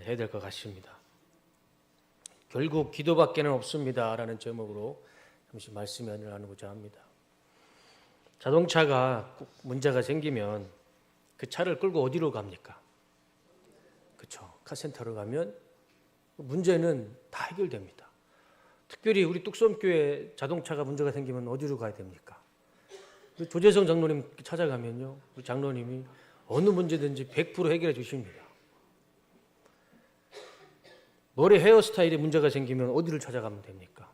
해야 될 것 같습니다. 결국 기도밖에는 없습니다 라는 제목으로 잠시 말씀을 나누고자 합니다. 자동차가 꼭 문제가 생기면 그 차를 끌고 어디로 갑니까? 그렇죠. 카센터로 가면 문제는 다 해결됩니다. 특별히 우리 뚝섬교회 자동차가 문제가 생기면 어디로 가야 됩니까? 조재성 장로님 찾아가면요, 우리 장로님이 어느 문제든지 100% 해결해 주십니다. 머리 헤어스타일에 문제가 생기면 어디를 찾아가면 됩니까?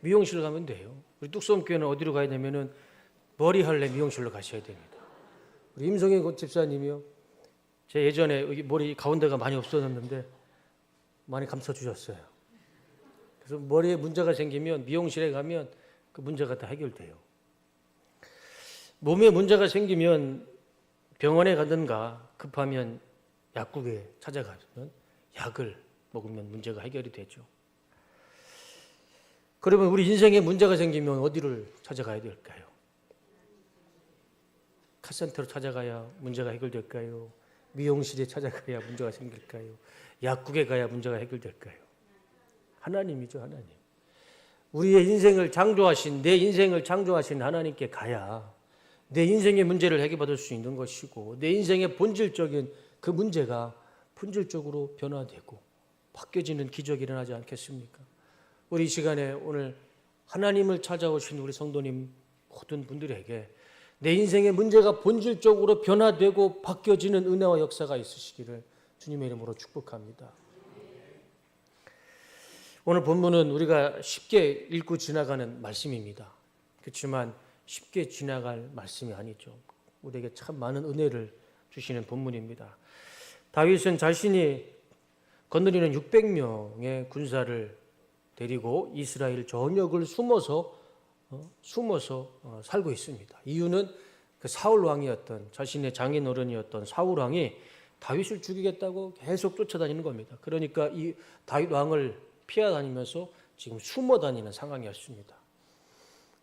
미용실 가면 돼요. 우리 뚝섬교회는 어디로 가야 되면은 머리 할래 미용실로 가셔야 됩니다. 우리 임성희 집사님이요, 제 예전에 여기 머리 가운데가 많이 없어졌는데 많이 감싸주셨어요. 그래서 머리에 문제가 생기면 미용실에 가면 그 문제가 다 해결돼요. 몸에 문제가 생기면 병원에 가든가 급하면 약국에 찾아가면 약을 먹으면 문제가 해결이 되죠. 그러면 우리 인생에 문제가 생기면 어디를 찾아가야 될까요? 카센터로 찾아가야 문제가 해결될까요? 미용실에 찾아가야 문제가 생길까요? 약국에 가야 문제가 해결될까요? 하나님이죠, 하나님. 우리의 인생을 창조하신, 내 인생을 창조하신 하나님께 가야 내 인생의 문제를 해결받을 수 있는 것이고, 내 인생의 본질적인 그 문제가 본질적으로 변화되고 바뀌어지는 기적이 일어나지 않겠습니까? 우리 이 시간에 오늘 하나님을 찾아오신 우리 성도님 모든 분들에게 내 인생의 문제가 본질적으로 변화되고 바뀌어지는 은혜와 역사가 있으시기를 주님의 이름으로 축복합니다. 오늘 본문은 우리가 쉽게 읽고 지나가는 말씀입니다. 그렇지만 쉽게 지나갈 말씀이 아니죠. 우리에게 참 많은 은혜를 주시는 본문입니다. 다윗은 자신이 거느리는 600명의 군사를 데리고 이스라엘 전역을 숨어서 살고 있습니다. 이유는 그 사울 왕이었던, 자신의 장인어른이었던 사울 왕이 다윗을 죽이겠다고 계속 쫓아다니는 겁니다. 그러니까 이 다윗 왕을 피하다니면서 지금 숨어 다니는 상황이었습니다.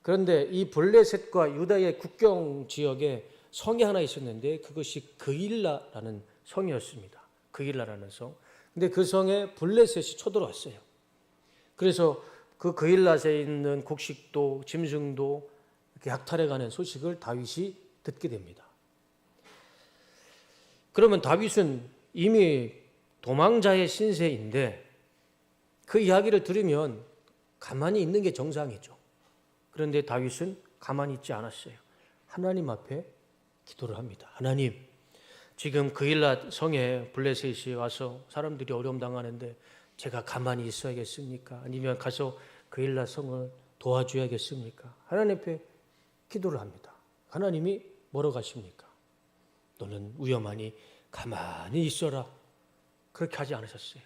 그런데 이 블레셋과 유다의 국경 지역에 성이 하나 있었는데 그것이 그일라라는 성이었습니다. 그일라라는 성. 근데 그 성에 블레셋이 쳐들어왔어요. 그래서 그 그일라에 있는 곡식도 짐승도 이렇게 약탈해가는 소식을 다윗이 듣게 됩니다. 그러면 다윗은 이미 도망자의 신세인데 그 이야기를 들으면 가만히 있는 게 정상이죠. 그런데 다윗은 가만히 있지 않았어요. 하나님 앞에 기도를 합니다. 하나님, 지금 그일라 성에 블레셋이 와서 사람들이 어려움 당하는데 제가 가만히 있어야겠습니까? 아니면 가서 그일라 성을 도와줘야겠습니까? 하나님 앞에 기도를 합니다. 하나님이 뭐라고 하십니까? 너는 위험하니 가만히 있어라. 그렇게 하지 않으셨어요.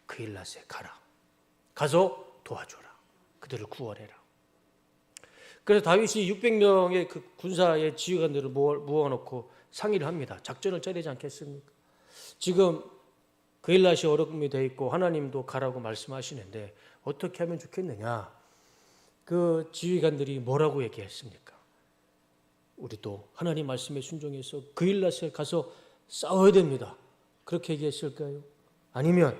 그일라에 가라. 가서 도와줘라. 그들을 구원해라. 그래서 다윗이 600명의 그 군사의 지휘관들을 모아놓고 상의를 합니다. 작전을 짜야 되지 않겠습니까? 지금 그일라시 어려움이 돼 있고 하나님도 가라고 말씀하시는데 어떻게 하면 좋겠느냐? 그 지휘관들이 뭐라고 얘기했습니까? 우리도 하나님 말씀에 순종해서 그일라시에 가서 싸워야 됩니다. 그렇게 얘기했을까요? 아니면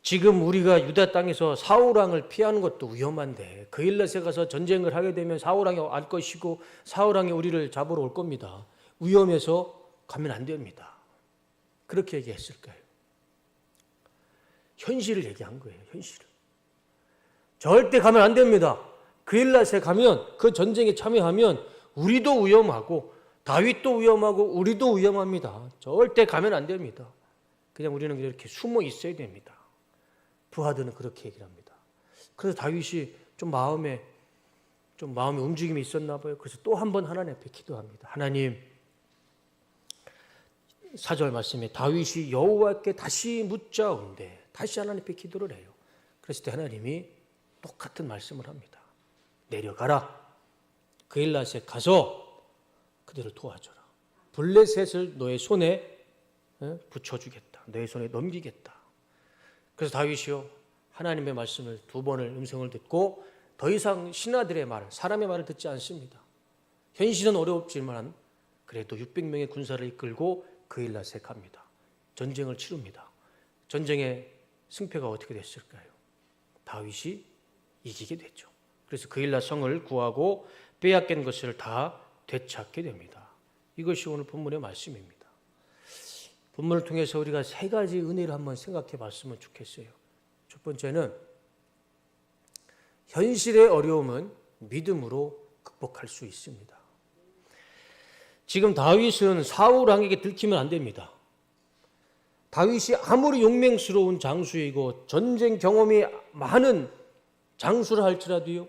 지금 우리가 유다 땅에서 사울왕을 피하는 것도 위험한데 그일라시에 가서 전쟁을 하게 되면 사울왕이 알 것이고 사울왕이 우리를 잡으러 올 겁니다. 위험해서 가면 안 됩니다. 그렇게 얘기했을까요? 현실을 얘기한 거예요. 현실을. 절대 가면 안 됩니다. 그일라시에 가면 그 전쟁에 참여하면 우리도 위험하고 다윗도 위험하고 우리도 위험합니다. 절대 가면 안 됩니다. 그냥 우리는 이렇게 숨어 있어야 됩니다. 부하들은 그렇게 얘기를 합니다. 그래서 다윗이 좀 마음에 움직임이 있었나 봐요. 그래서 또 한 번 하나님 앞에 기도합니다. 하나님, 4절 말씀에 다윗이 여호와께 다시 묻자온데 다시 하나님 앞에 기도를 해요. 그랬을 때 하나님이 똑같은 말씀을 합니다. 내려가라. 그일라에 가서 그들을 도와줘라. 블레셋을 너의 손에 붙여주겠다. 너의 손에 넘기겠다. 그래서 다윗이요, 하나님의 말씀을 2번을 음성을 듣고 더 이상 신하들의 말, 사람의 말을 듣지 않습니다. 현실은 어렵지만 그래도 600명의 군사를 이끌고 그일라에 갑니다. 전쟁을 치릅니다. 전쟁의 승패가 어떻게 됐을까요? 다윗이 이기게 됐죠. 그래서 그일라 성을 구하고 빼앗긴 것을 다 되찾게 됩니다. 이것이 오늘 본문의 말씀입니다. 본문을 통해서 우리가 세 가지 은혜를 한번 생각해 봤으면 좋겠어요. 첫 번째는 현실의 어려움은 믿음으로 극복할 수 있습니다. 지금 다윗은 사울 왕에게 들키면 안 됩니다. 다윗이 아무리 용맹스러운 장수이고 전쟁 경험이 많은 장수를 할지라도요,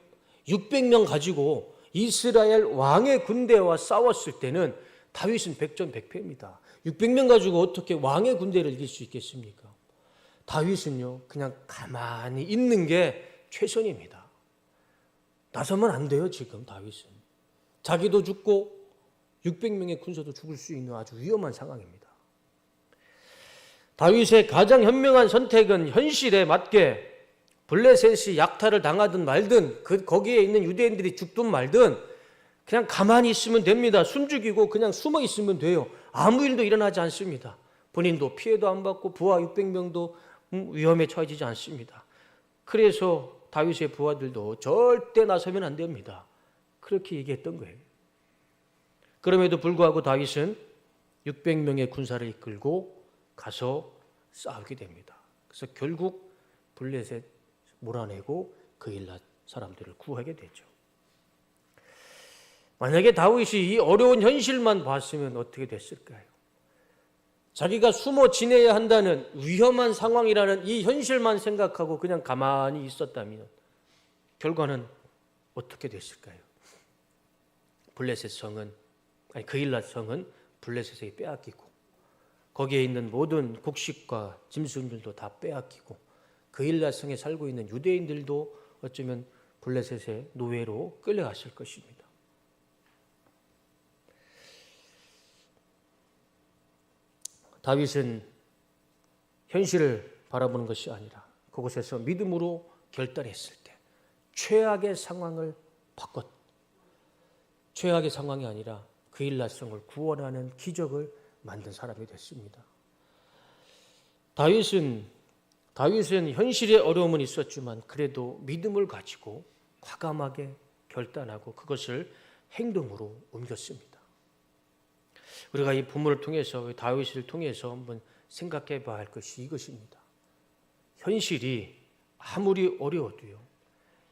600명 가지고 이스라엘 왕의 군대와 싸웠을 때는 다윗은 백전백패입니다. 600명 가지고 어떻게 왕의 군대를 이길 수 있겠습니까? 다윗은요, 그냥 가만히 있는 게 최선입니다. 나서면 안 돼요. 지금 다윗은 자기도 죽고 600명의 군사도 죽을 수 있는 아주 위험한 상황입니다. 다윗의 가장 현명한 선택은 현실에 맞게 블레셋이 약탈을 당하든 말든 거기에 있는 유대인들이 죽든 말든 그냥 가만히 있으면 됩니다. 숨죽이고 그냥 숨어 있으면 돼요. 아무 일도 일어나지 않습니다. 본인도 피해도 안 받고 부하 600명도 위험에 처해지지 않습니다. 그래서 다윗의 부하들도 절대 나서면 안 됩니다. 그렇게 얘기했던 거예요. 그럼에도 불구하고 다윗은 600명의 군사를 이끌고 가서 싸우게 됩니다. 그래서 결국 블레셋 몰아내고 그일라 사람들을 구하게 되죠. 만약에 다윗이 이 어려운 현실만 봤으면 어떻게 됐을까요? 자기가 숨어 지내야 한다는 위험한 상황이라는 이 현실만 생각하고 그냥 가만히 있었다면 결과는 어떻게 됐을까요? 블레셋 성은, 그일라 성은 블레셋에게 빼앗기고 거기에 있는 모든 곡식과 짐승들도 다 빼앗기고 그일라 성에 살고 있는 유대인들도 어쩌면 블레셋의 노예로 끌려갔을 것입니다. 다윗은 현실을 바라보는 것이 아니라 그곳에서 믿음으로 결단했을 때 최악의 상황을 바꿨. 최악의 상황이 아니라 그일라 성을 구원하는 기적을 만든 사람이 됐습니다. 다윗은 현실의 어려움은 있었지만 그래도 믿음을 가지고 과감하게 결단하고 그것을 행동으로 옮겼습니다. 우리가 이 본문을 통해서 다윗을 통해서 한번 생각해 봐야 할 것이 이것입니다. 현실이 아무리 어려워도요,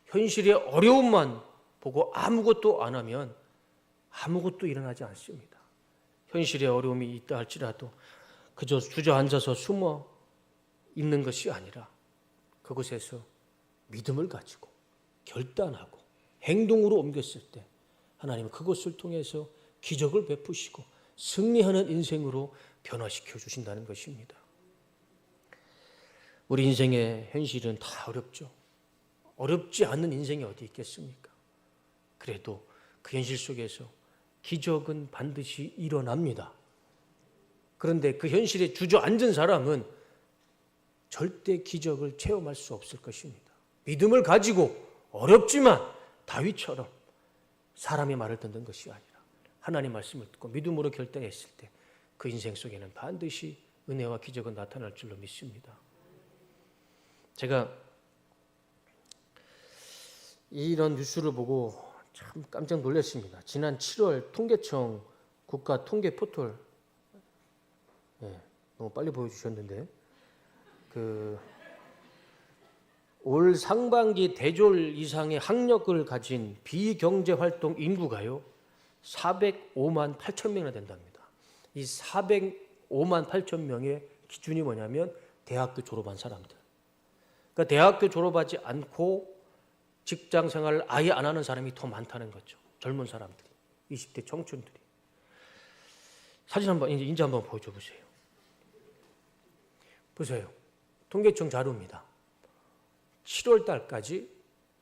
현실의 어려움만 보고 아무것도 안 하면 아무것도 일어나지 않습니다. 현실의 어려움이 있다 할지라도 그저 주저앉아서 숨어 있는 것이 아니라 그곳에서 믿음을 가지고 결단하고 행동으로 옮겼을 때 하나님은 그것을 통해서 기적을 베푸시고 승리하는 인생으로 변화시켜 주신다는 것입니다. 우리 인생의 현실은 다 어렵죠. 어렵지 않은 인생이 어디 있겠습니까? 그래도 그 현실 속에서 기적은 반드시 일어납니다. 그런데 그 현실에 주저앉은 사람은 절대 기적을 체험할 수 없을 것입니다. 믿음을 가지고 어렵지만 다윗처럼 사람의 말을 듣는 것이 아니라 하나님의 말씀을 듣고 믿음으로 결단했을 때 그 인생 속에는 반드시 은혜와 기적은 나타날 줄로 믿습니다. 제가 이런 뉴스를 보고 참 깜짝 놀랐습니다. 지난 7월 통계청 국가 통계 포털, 너무 빨리 보여주셨는데, 올 상반기 대졸 이상의 학력을 가진 비경제활동 인구가요 405만 8천 명이나 된답니다. 이 405만 8천 명의 기준이 뭐냐면 대학교 졸업한 사람들. 그러니까 대학교 졸업하지 않고 직장 생활을 아예 안 하는 사람이 더 많다는 거죠. 젊은 사람들이, 20대 청춘들이. 사진 한번 이제 한번 보여줘 보세요. 보세요. 통계청 자료입니다. 7월 달까지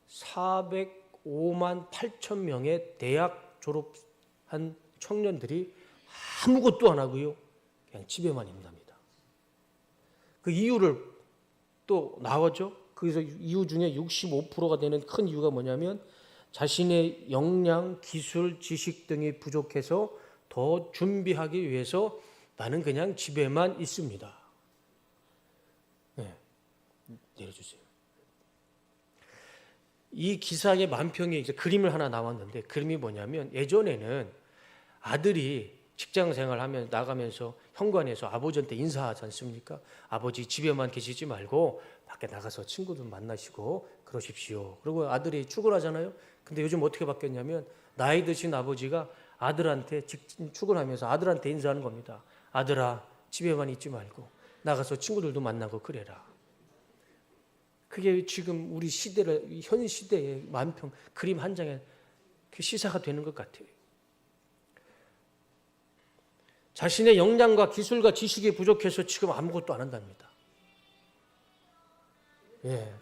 405만 8천 명의 대학 졸업한 청년들이 아무것도 안 하고요. 그냥 집에만 있답니다. 그 이유를 또 나왔죠. 그래서 이유 중에 65%가 되는 큰 이유가 뭐냐면 자신의 역량, 기술, 지식 등이 부족해서 더 준비하기 위해서 나는 그냥 집에만 있습니다. 내려주세요. 이 기사의 만평에 이제 그림을 하나 나왔는데 그림이 뭐냐면 예전에는 아들이 직장 생활하면 나가면서 현관에서 아버지한테 인사하지 않습니까? 아버지 집에만 계시지 말고 밖에 나가서 친구들 만나시고 그러십시오. 그리고 아들이 출근하잖아요. 근데 요즘 어떻게 바뀌었냐면 나이 드신 아버지가 아들한테 출근하면서 아들한테 인사하는 겁니다. 아들아, 집에만 있지 말고 나가서 친구들도 만나고 그래라. 그게 지금 우리 시대를 현 시대의 만평 그림 한 장에 시사가 되는 것 같아요. 자신의 역량과 기술과 지식이 부족해서 지금 아무것도 안 한답니다. 예,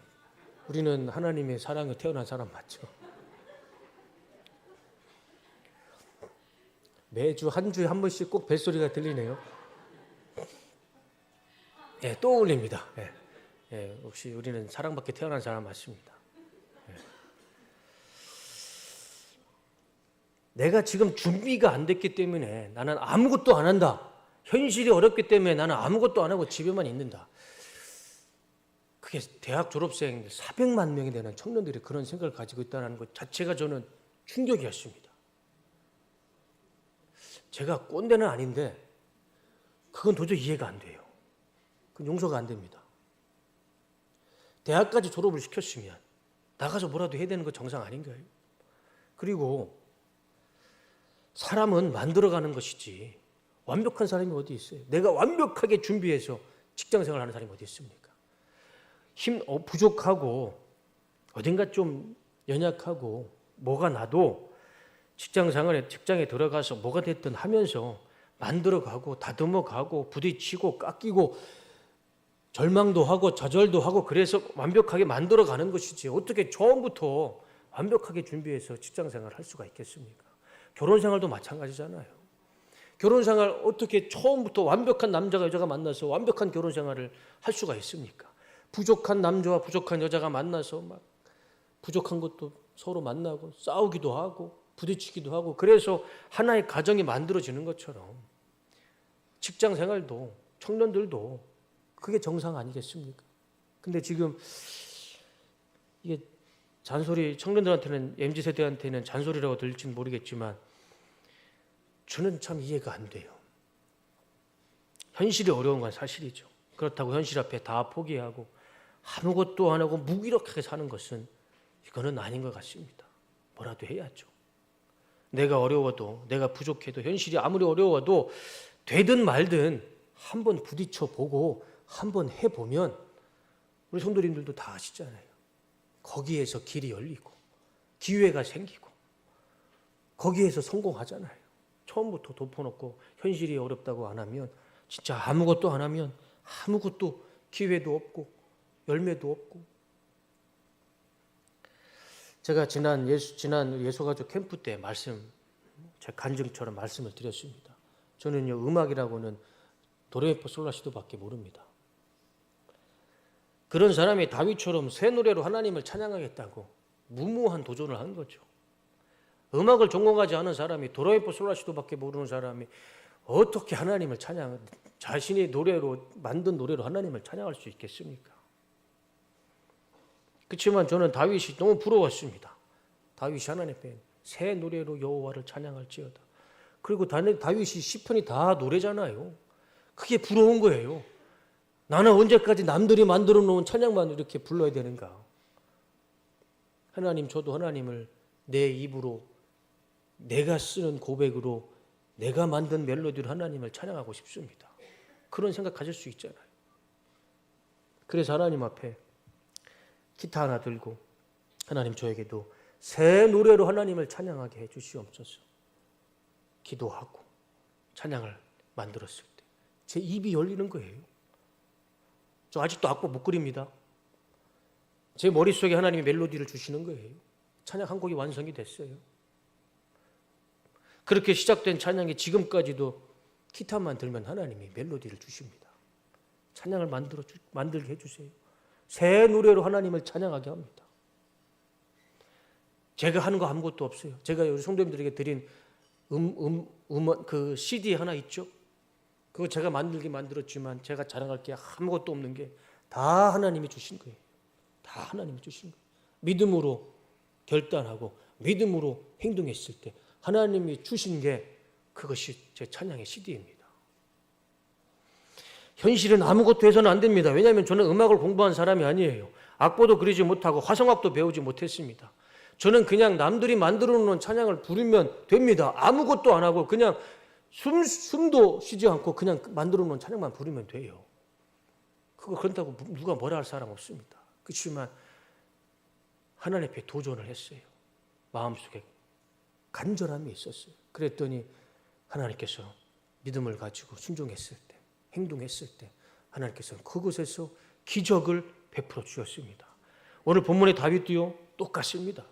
우리는 하나님의 사랑에 태어난 사람 맞죠? 매주 한 주에 한 번씩 꼭 벨소리가 들리네요. 예, 또 울립니다. 예, 예, 역시 우리는 사랑받게 태어난 사람 맞습니다. 예. 내가 지금 준비가 안 됐기 때문에 나는 아무것도 안 한다. 현실이 어렵기 때문에 나는 아무것도 안 하고 집에만 있는다. 그게 대학 졸업생 400만 명이 되는 청년들이 그런 생각을 가지고 있다는 것 자체가 저는 충격이었습니다. 제가 꼰대는 아닌데 그건 도저히 이해가 안 돼요. 그건 용서가 안 됩니다. 대학까지 졸업을 시켰으면 나가서 뭐라도 해야 되는 거 정상 아닌가요? 그리고 사람은 만들어가는 것이지 완벽한 사람이 어디 있어요? 내가 완벽하게 준비해서 직장생활 하는 사람이 어디 있습니까? 부족하고 어딘가 좀 연약하고 뭐가 나도 직장에 들어가서 뭐가 됐든 하면서 만들어가고 다듬어가고 부딪히고 깎이고 절망도 하고 좌절도 하고 그래서 완벽하게 만들어가는 것이지 어떻게 처음부터 완벽하게 준비해서 직장생활을 할 수가 있겠습니까? 결혼생활도 마찬가지잖아요. 결혼생활 어떻게 처음부터 완벽한 남자가 여자가 만나서 완벽한 결혼생활을 할 수가 있습니까? 부족한 남자와 부족한 여자가 만나서 막 부족한 것도 서로 만나고 싸우기도 하고 부딪히기도 하고 그래서 하나의 가정이 만들어지는 것처럼 직장생활도 청년들도 그게 정상 아니겠습니까? 근데 지금 이게 잔소리 청년들한테는 MZ세대한테는 잔소리라고 들릴지는 모르겠지만 저는 참 이해가 안 돼요. 현실이 어려운 건 사실이죠. 그렇다고 현실 앞에 다 포기하고 아무것도 안 하고 무기력하게 사는 것은 이거는 아닌 것 같습니다. 뭐라도 해야죠. 내가 어려워도 내가 부족해도 현실이 아무리 어려워도 되든 말든 한번 부딪혀 보고 한번 해보면 우리 성도님들도 다 아시잖아요. 거기에서 길이 열리고 기회가 생기고 거기에서 성공하잖아요. 처음부터 덮어놓고 현실이 어렵다고 안 하면 진짜 아무것도 안 하면 아무것도 기회도 없고 열매도 없고 제가 지난 예수가족 캠프 때 제 간증처럼 말씀을 드렸습니다. 저는요 음악이라고는 도레미파 솔라시도밖에 모릅니다. 그런 사람이 다윗처럼 새 노래로 하나님을 찬양하겠다고 무모한 도전을 한 거죠. 음악을 전공하지 않은 사람이 도레미파 솔라시도밖에 모르는 사람이 어떻게 하나님을 자신의 노래로 만든 노래로 하나님을 찬양할 수 있겠습니까? 그렇지만 저는 다윗이 너무 부러웠습니다. 다윗이 하나님 앞에 새 노래로 여호와를 찬양할지어다. 그리고 다윗이 시편이 다 노래잖아요. 그게 부러운 거예요. 나는 언제까지 남들이 만들어 놓은 찬양만 이렇게 불러야 되는가? 하나님, 저도 하나님을 내 입으로 내가 쓰는 고백으로 내가 만든 멜로디로 하나님을 찬양하고 싶습니다. 그런 생각 가질 수 있잖아요. 그래서 하나님 앞에 기타 하나 들고 하나님 저에게도 새 노래로 하나님을 찬양하게 해 주시옵소서. 기도하고 찬양을 만들었을 때 제 입이 열리는 거예요. 저 아직도 악보 못 그립니다. 제 머릿속에 하나님이 멜로디를 주시는 거예요. 찬양 한 곡이 완성이 됐어요. 그렇게 시작된 찬양이 지금까지도 기타만 들면 하나님이 멜로디를 주십니다. 찬양을 만들게 해주세요. 새 노래로 하나님을 찬양하게 합니다. 제가 하는 거 아무것도 없어요. 제가 우리 성도님들에게 드린 그 CD 하나 있죠? 그거 제가 만들었지만 제가 자랑할 게 아무것도 없는 게 다 하나님이 주신 거예요. 다 하나님이 주신 거예요. 믿음으로 결단하고 믿음으로 행동했을 때 하나님이 주신 게 그것이 제 찬양의 CD입니다. 현실은 아무것도 해서는 안 됩니다. 왜냐하면 저는 음악을 공부한 사람이 아니에요. 악보도 그리지 못하고 화성악도 배우지 못했습니다. 저는 그냥 남들이 만들어 놓은 찬양을 부르면 됩니다. 아무것도 안 하고 그냥 숨도 쉬지 않고 그냥 만들어 놓은 찬양만 부르면 돼요. 그거 그런다고 누가 뭐라 할 사람 없습니다. 그렇지만 하나님 앞에 도전을 했어요. 마음속에 간절함이 있었어요. 그랬더니 하나님께서 믿음을 가지고 순종했을 때, 행동했을 때 하나님께서는 그곳에서 기적을 베풀어 주셨습니다. 오늘 본문의 다윗도요 똑같습니다.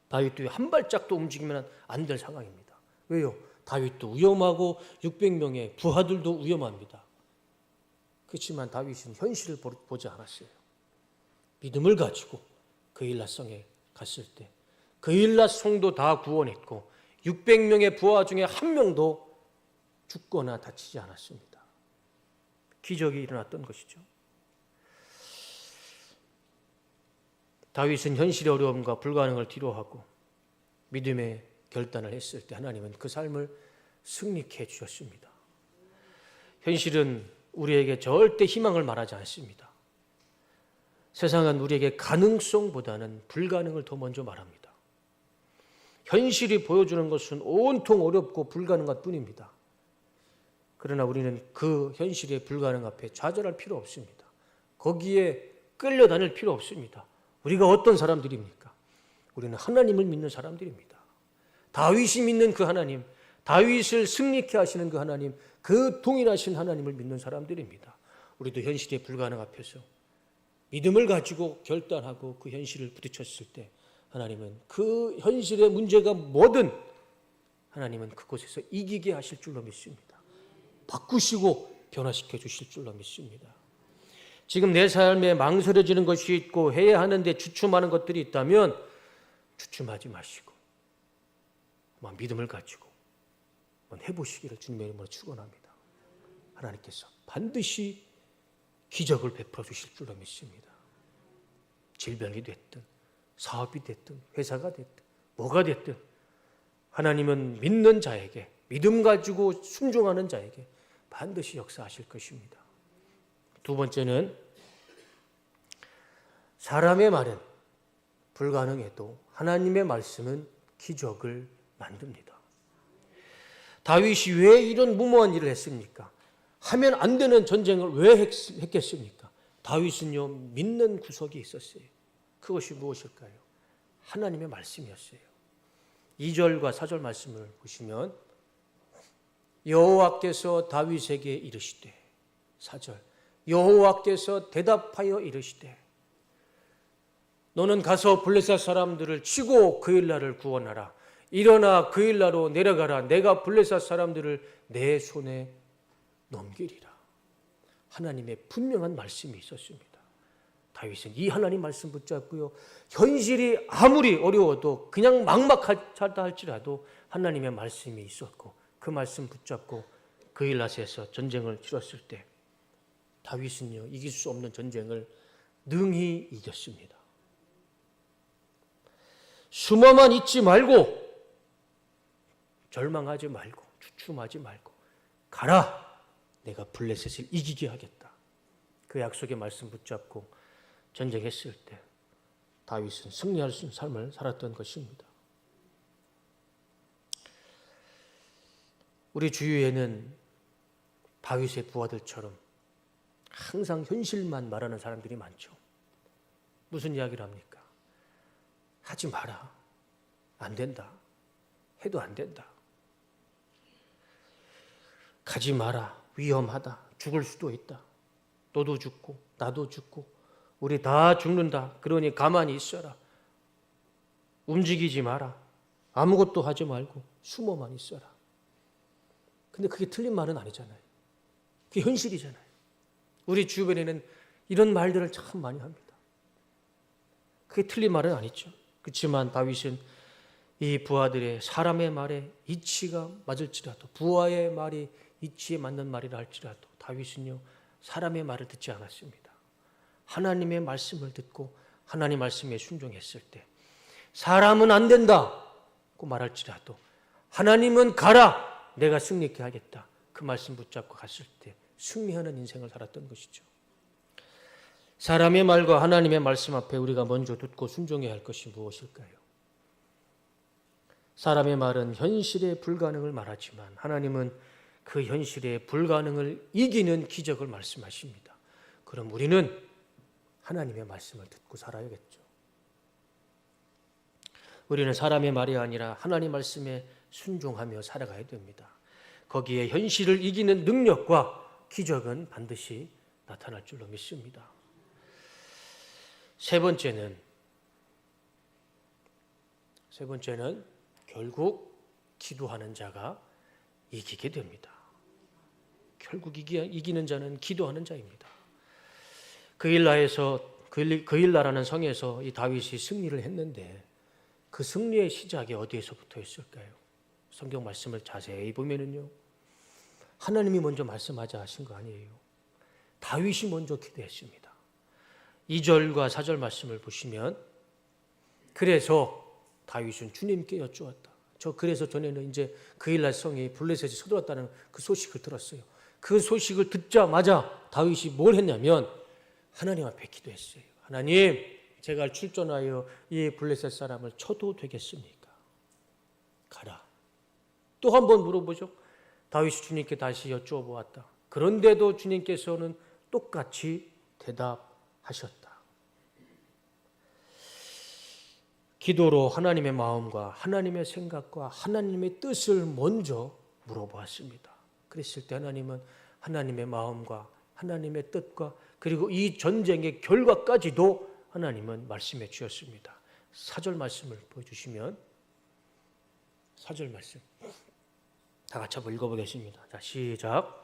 다윗도 한 발짝도 움직이면 안 될 상황입니다. 왜요? 다윗도 위험하고 600명의 부하들도 위험합니다. 그렇지만 다윗은 현실을 보지 않았어요. 믿음을 가지고 그일라성에 갔을 때 그일라 성도 다 구원했고 600명의 부하 중에 한 명도 죽거나 다치지 않았습니다. 기적이 일어났던 것이죠. 다윗은 현실의 어려움과 불가능을 뒤로하고 믿음의 결단을 했을 때 하나님은 그 삶을 승리케 해주셨습니다. 현실은 우리에게 절대 희망을 말하지 않습니다. 세상은 우리에게 가능성보다는 불가능을 더 먼저 말합니다. 현실이 보여주는 것은 온통 어렵고 불가능한 뿐입니다. 그러나 우리는 그 현실의 불가능 앞에 좌절할 필요 없습니다. 거기에 끌려다닐 필요 없습니다. 우리가 어떤 사람들입니까? 우리는 하나님을 믿는 사람들입니다. 다윗이 믿는 그 하나님, 다윗을 승리케 하시는 그 하나님, 그 동일하신 하나님을 믿는 사람들입니다. 우리도 현실의 불가능 앞에서 믿음을 가지고 결단하고 그 현실을 부딪혔을 때 하나님은 그 현실의 문제가 뭐든 하나님은 그곳에서 이기게 하실 줄로 믿습니다. 바꾸시고 변화시켜 주실 줄로 믿습니다. 지금 내 삶에 망설여지는 것이 있고 해야 하는데 주춤하는 것들이 있다면 주춤하지 마시고 믿음을 가지고 해보시기를 주님의 이름으로 축원합니다. 하나님께서 반드시 기적을 베풀어 주실 줄로 믿습니다. 질병이 됐든 사업이 됐든 회사가 됐든 뭐가 됐든 하나님은 믿는 자에게 믿음 가지고 순종하는 자에게 반드시 역사하실 것입니다. 두 번째는 사람의 말은 불가능해도 하나님의 말씀은 기적을 만듭니다. 다윗이 왜 이런 무모한 일을 했습니까? 하면 안 되는 전쟁을 왜 했겠습니까? 다윗은요 믿는 구석이 있었어요. 그것이 무엇일까요? 하나님의 말씀이었어요. 2절과 4절 말씀을 보시면 여호와께서 다윗에게 이르시되 4절 여호와께서 대답하여 이르시되 너는 가서 블레셋 사람들을 치고 그일라를 구원하라. 일어나 그일라로 내려가라. 내가 블레셋 사람들을 내 손에 넘기리라. 하나님의 분명한 말씀이 있었습니다. 다윗은 이 하나님 말씀 붙잡고요. 현실이 아무리 어려워도 그냥 막막하다 할지라도 하나님의 말씀이 있었고 그 말씀 붙잡고 그일라스에서 전쟁을 치렀을 때 다윗은요 이길 수 없는 전쟁을 능히 이겼습니다. 숨어만 있지 말고 절망하지 말고 주춤하지 말고 가라. 내가 블레셋을 이기게 하겠다. 그 약속의 말씀 붙잡고 전쟁했을 때 다윗은 승리할 수 있는 삶을 살았던 것입니다. 우리 주위에는 다윗의 부하들처럼 항상 현실만 말하는 사람들이 많죠. 무슨 이야기를 합니까? 하지 마라. 안 된다. 해도 안 된다. 가지 마라. 위험하다. 죽을 수도 있다. 너도 죽고 나도 죽고 우리 다 죽는다. 그러니 가만히 있어라. 움직이지 마라. 아무것도 하지 말고 숨어만 있어라. 근데 그게 틀린 말은 아니잖아요. 그게 현실이잖아요. 우리 주변에는 이런 말들을 참 많이 합니다. 그게 틀린 말은 아니죠. 그렇지만 다윗은 이 부하들의 사람의 말에 이치가 맞을지라도 부하의 말이 이치에 맞는 말이라 할지라도 다윗은요 사람의 말을 듣지 않았습니다. 하나님의 말씀을 듣고 하나님 말씀에 순종했을 때 사람은 안 된다고 말할지라도 하나님은 가라, 내가 승리케 하겠다, 그 말씀 붙잡고 갔을 때 승리하는 인생을 살았던 것이죠. 사람의 말과 하나님의 말씀 앞에 우리가 먼저 듣고 순종해야 할 것이 무엇일까요? 사람의 말은 현실의 불가능을 말하지만 하나님은 그 현실의 불가능을 이기는 기적을 말씀하십니다. 그럼 우리는 하나님의 말씀을 듣고 살아야겠죠. 우리는 사람의 말이 아니라 하나님 말씀에 순종하며 살아가야 됩니다. 거기에 현실을 이기는 능력과 기적은 반드시 나타날 줄로 믿습니다. 세 번째는 결국 기도하는 자가 이기게 됩니다. 결국 이기는 자는 기도하는 자입니다. 그일라라는 성에서 이 다윗이 승리를 했는데 그 승리의 시작이 어디에서부터 했을까요? 성경 말씀을 자세히 보면은요, 하나님이 먼저 말씀하자 하신 거 아니에요. 다윗이 먼저 기도했습니다. 2절과 4절 말씀을 보시면, 그래서 다윗은 주님께 여쭈었다. 그래서 전에는 이제 그일라 성이 블레셋이 서둘렀다는 그 소식을 들었어요. 그 소식을 듣자마자 다윗이 뭘 했냐면 하나님 앞에 기도했어요. 하나님, 제가 출전하여 이 블레셋 사람을 쳐도 되겠습니까? 가라. 또 한 번 물어보죠. 다윗이 주님께 다시 여쭈어 보았다. 그런데도 주님께서는 똑같이 대답하셨다. 기도로 하나님의 마음과 하나님의 생각과 하나님의 뜻을 먼저 물어보았습니다. 그랬을 때 하나님은 하나님의 마음과 하나님의 뜻과 그리고 이 전쟁의 결과까지도 하나님은 말씀해 주셨습니다. 4절 말씀을 보여주시면, 4절 말씀 다 같이 한번 읽어보겠습니다. 자, 시작.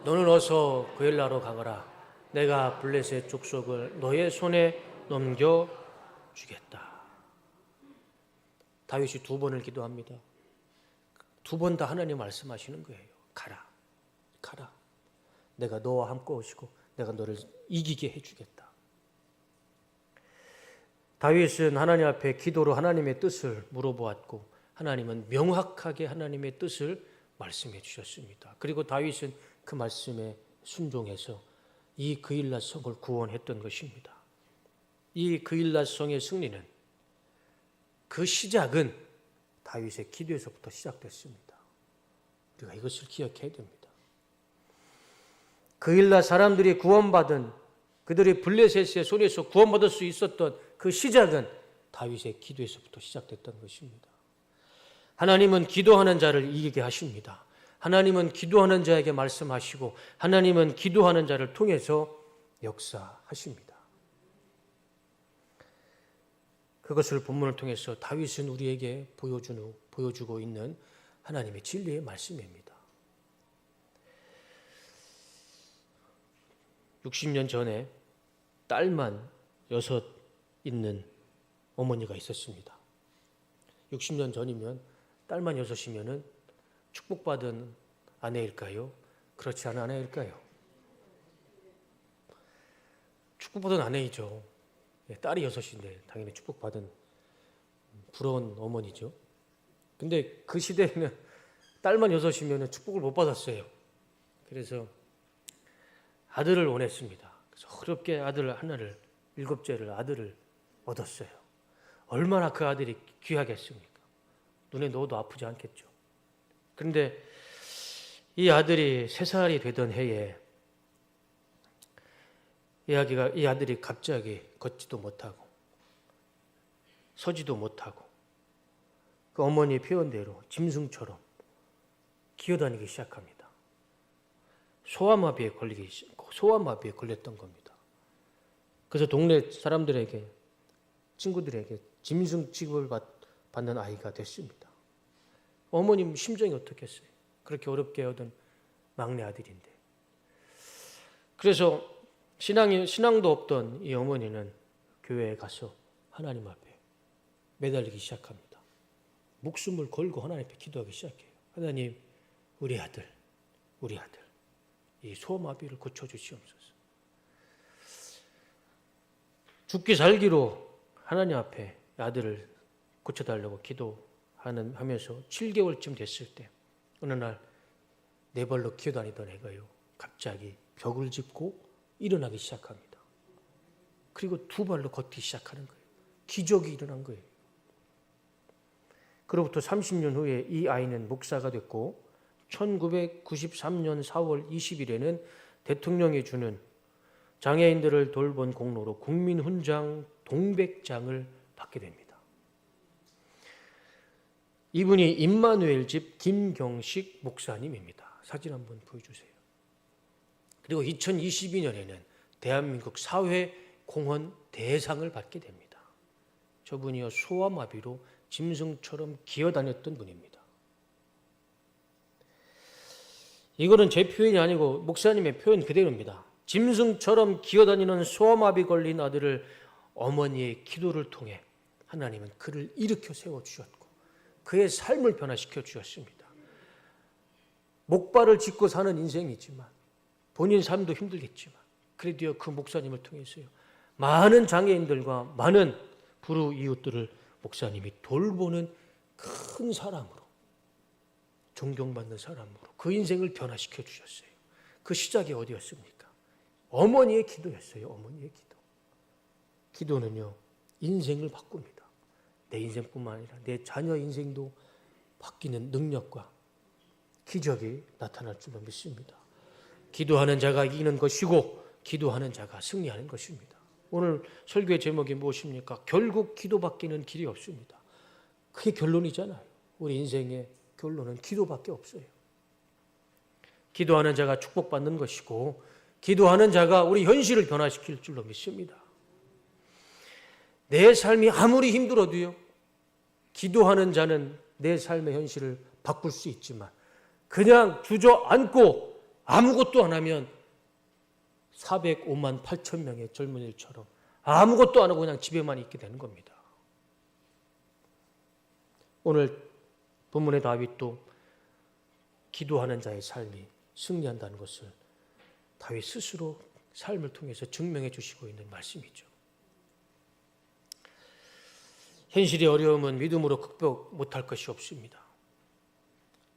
너는 어서 그엘라로 가거라. 내가 블레셋 족속을 너의 손에 넘겨주겠다. 다윗이 2번을 기도합니다. 2번 다 하나님 말씀하시는 거예요. 가라, 가라. 내가 너와 함께 오시고 내가 너를 이기게 해주겠다. 다윗은 하나님 앞에 기도로 하나님의 뜻을 물어보았고 하나님은 명확하게 하나님의 뜻을 말씀해 주셨습니다. 그리고 다윗은 그 말씀에 순종해서 이 그일라 성을 구원했던 것입니다. 이 그일라 성의 승리는, 그 시작은 다윗의 기도에서부터 시작됐습니다. 우리가 이것을 기억해야 됩니다. 그일라 사람들이 구원받은, 그들이 블레셋의 손에서 구원받을 수 있었던 그 시작은 다윗의 기도에서부터 시작됐던 것입니다. 하나님은 기도하는 자를 이기게 하십니다. 하나님은 기도하는 자에게 말씀하시고 하나님은 기도하는 자를 통해서 역사하십니다. 그것을 본문을 통해서 다윗은 우리에게 보여주고 있는 하나님의 진리의 말씀입니다. 60년 전에 딸만 6 있는 어머니가 있었습니다. 60년 전이면 딸만 6이면은 축복받은 아내일까요? 그렇지 않은 아내일까요? 축복받은 아내이죠. 딸이 6인데 당연히 축복받은 부러운 어머니죠. 근데 그 시대에는 딸만 6이면 축복을 못 받았어요. 그래서 아들을 원했습니다. 그래서 어렵게 아들 하나를, 7째를 아들을 얻었어요. 얼마나 그 아들이 귀하겠습니까? 눈에 넣어도 아프지 않겠죠. 그런데 이 아들이 3살이 되던 해에 이 아들이 갑자기 걷지도 못하고 서지도 못하고 그 어머니의 표현대로 짐승처럼 기어다니기 시작합니다. 소아마비에 걸렸던 겁니다. 그래서 동네 사람들에게, 친구들에게 짐승 취급을 받는 아이가 됐습니다. 어머님 심정이 어떻겠어요? 그렇게 어렵게 얻은 막내 아들인데. 그래서 신앙도 없던 이 어머니는 교회에 가서 하나님 앞에 매달리기 시작합니다. 목숨을 걸고 하나님 앞에 기도하기 시작해요. 하나님, 우리 아들 이 소아마비를 고쳐주시옵소서. 죽기 살기로 하나님 앞에 아들을 고쳐달라고 하면서 7개월쯤 됐을 때 어느 날 네 발로 기어다니던 애가요 갑자기 벽을 짚고 일어나기 시작합니다. 그리고 두 발로 걷기 시작하는 거예요. 기적이 일어난 거예요. 그로부터 30년 후에 이 아이는 목사가 됐고 1993년 4월 20일에는 대통령이 주는 장애인들을 돌본 공로로 국민훈장 동백장을 받게 됩니다. 이분이 임마누엘 집 김경식 목사님입니다. 사진 한번 보여주세요. 그리고 2022년에는 대한민국 사회공헌 대상을 받게 됩니다. 저분이요 소아마비로 짐승처럼 기어다녔던 분입니다. 이거는 제 표현이 아니고 목사님의 표현 그대로입니다. 짐승처럼 기어다니는 소아마비 걸린 아들을 어머니의 기도를 통해 하나님은 그를 일으켜 세워주셨고 그의 삶을 변화시켜 주셨습니다. 목발을 짚고 사는 인생이지만 본인 삶도 힘들겠지만 그래도요 그 목사님을 통해서요 많은 장애인들과 많은 불우 이웃들을 목사님이 돌보는 큰 사람으로 존경받는 사람으로 그 인생을 변화시켜 주셨어요. 그 시작이 어디였습니까? 어머니의 기도였어요. 어머니의 기도. 기도는요 인생을 바꿉니다. 내 인생뿐만 아니라 내 자녀 인생도 바뀌는 능력과 기적이 나타날 줄로 믿습니다. 기도하는 자가 이기는 것이고 기도하는 자가 승리하는 것입니다. 오늘 설교의 제목이 무엇입니까? 결국 기도밖에는 길이 없습니다. 그게 결론이잖아요. 우리 인생의 결론은 기도밖에 없어요. 기도하는 자가 축복받는 것이고 기도하는 자가 우리 현실을 변화시킬 줄로 믿습니다. 내 삶이 아무리 힘들어도요 기도하는 자는 내 삶의 현실을 바꿀 수 있지만 그냥 주저앉고 아무것도 안 하면 405만 8천 명의 젊은이들처럼 아무것도 안 하고 그냥 집에만 있게 되는 겁니다. 오늘 본문의 다윗도 기도하는 자의 삶이 승리한다는 것을 다윗 스스로 삶을 통해서 증명해 주시고 있는 말씀이죠. 현실의 어려움은 믿음으로 극복 못할 것이 없습니다.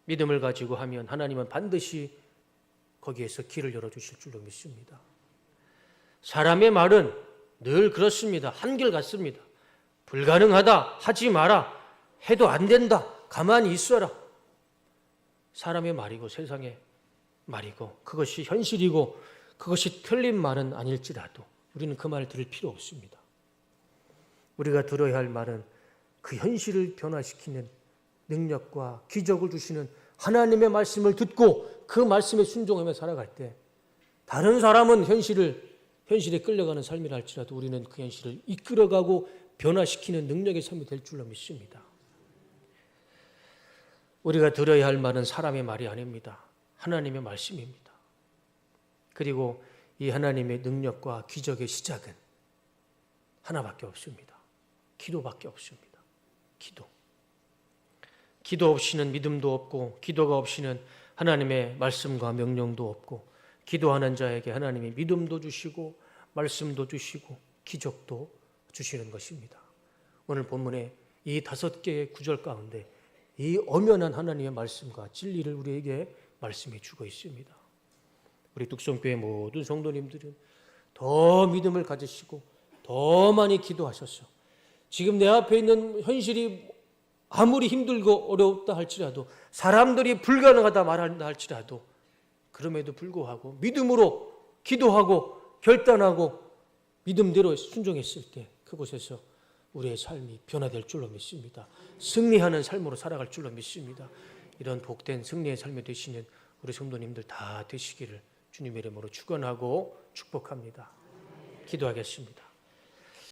믿음을 가지고 하면 하나님은 반드시 거기에서 길을 열어주실 줄로 믿습니다. 사람의 말은 늘 그렇습니다. 한결같습니다. 불가능하다, 하지 마라, 해도 안 된다, 가만히 있어라. 사람의 말이고 세상의 말이고 그것이 현실이고 그것이 틀린 말은 아닐지라도 우리는 그 말을 들을 필요 없습니다. 우리가 들어야 할 말은 그 현실을 변화시키는 능력과 기적을 주시는 하나님의 말씀을 듣고 그 말씀에 순종하며 살아갈 때 다른 사람은 현실에 끌려가는 삶이라 할지라도 우리는 그 현실을 이끌어가고 변화시키는 능력의 삶이 될 줄로 믿습니다. 우리가 들어야 할 말은 사람의 말이 아닙니다. 하나님의 말씀입니다. 그리고 이 하나님의 능력과 기적의 시작은 하나밖에 없습니다. 기도밖에 없습니다. 기도 없이는 믿음도 없고 기도가 없이는 하나님의 말씀과 명령도 없고 기도하는 자에게 하나님이 믿음도 주시고 말씀도 주시고 기적도 주시는 것입니다. 오늘 본문의 이 5개의 구절 가운데 이 엄연한 하나님의 말씀과 진리를 우리에게 말씀해 주고 있습니다. 우리 뚝성교회 모든 성도님들은 더 믿음을 가지시고 더 많이 기도하셔서 지금 내 앞에 있는 현실이 아무리 힘들고 어렵다 할지라도 사람들이 불가능하다 말한다 할지라도 그럼에도 불구하고 믿음으로 기도하고 결단하고 믿음대로 순종했을 때 그곳에서 우리의 삶이 변화될 줄로 믿습니다. 승리하는 삶으로 살아갈 줄로 믿습니다. 이런 복된 승리의 삶이 되시는 우리 성도님들 다 되시기를 주님의 이름으로 축원하고 축복합니다. 기도하겠습니다.